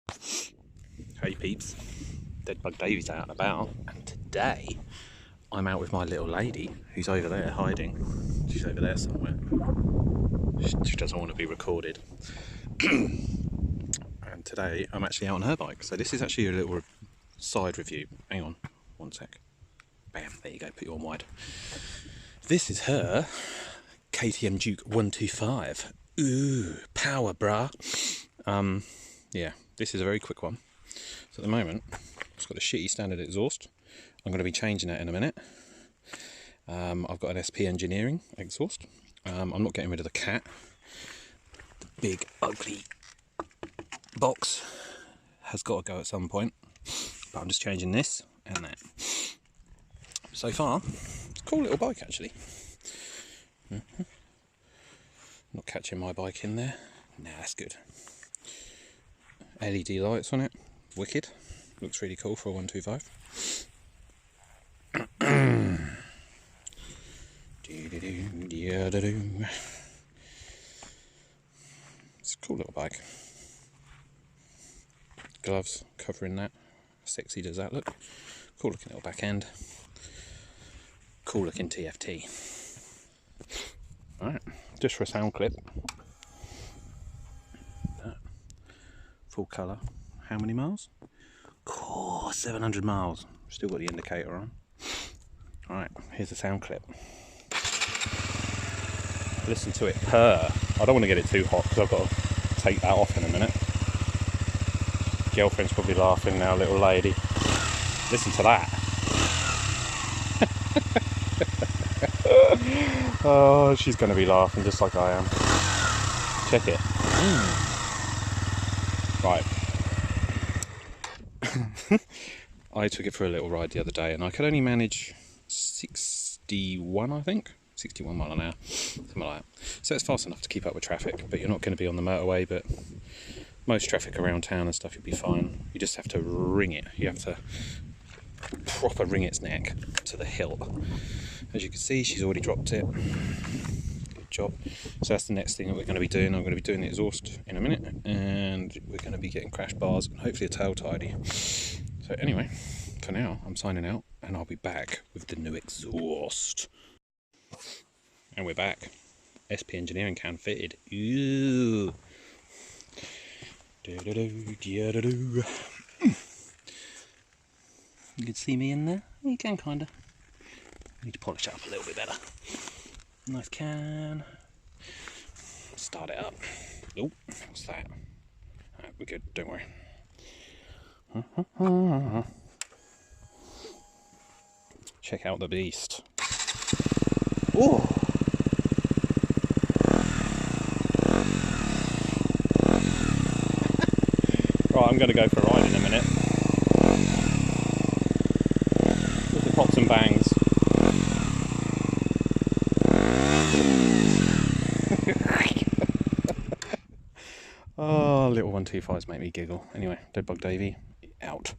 Hey peeps, Deadbug Davy's out and about, and today I'm out with my little lady who's over there hiding. She's over there somewhere. She doesn't want to be recorded. And today I'm actually out on her bike, so this is actually a little side review. Hang on, one sec. Bam, there you go, put you on wide. This is her KTM Duke 125. Ooh, power brah. Yeah, this is a very quick one. So at the moment, it's got a shitty standard exhaust. I'm going to be changing that in a minute. I've got an SP Engineering exhaust. I'm not getting rid of the cat. The big, ugly box has got to go at some point. But I'm just changing this and that. So far, it's a cool little bike actually. Not catching my bike in there. Nah, that's good. LED lights on it. Wicked. Looks really cool for a 125. It's a cool little bike. Gloves covering that. Sexy does that look. Cool looking little back end. Cool looking TFT. Alright, just for a sound clip. Full colour. How many miles? Cool, 700 miles. Still got the indicator on. Alright, here's the sound clip. Listen to it purr. I don't want to get it too hot because I've got to take that off in a minute. Girlfriend's probably laughing now, little lady. Listen to that. Oh, she's going to be laughing just like I am. Check it. Right. I took it for a little ride the other day and I could only manage 61, I think. 61 mile an hour, something like that. So it's fast enough to keep up with traffic, but you're not going to be on the motorway, but most traffic around town and stuff, you'll be fine. You just have to ring it. You have to proper ring its neck to the hilt. As you can see, she's already dropped it. Good job. So that's the next thing that we're going to be doing. I'm going to be doing the exhaust in a minute, and we're going to be getting crash bars and hopefully a tail tidy. So anyway, for now, I'm signing out, and I'll be back with the new exhaust. And we're back. SP Engineering can fitted. Ooh. You can see me in there. You can kinda. Need to polish it up a little bit better. Nice can. Start it up. Oh, what's that? Alright, we're good, don't worry. Check out the beast. Oh! Right, I'm going to go for a ride in a minute. With the pops and bangs. Oh, little 125s make me giggle. Anyway, Deadbug Davy, out.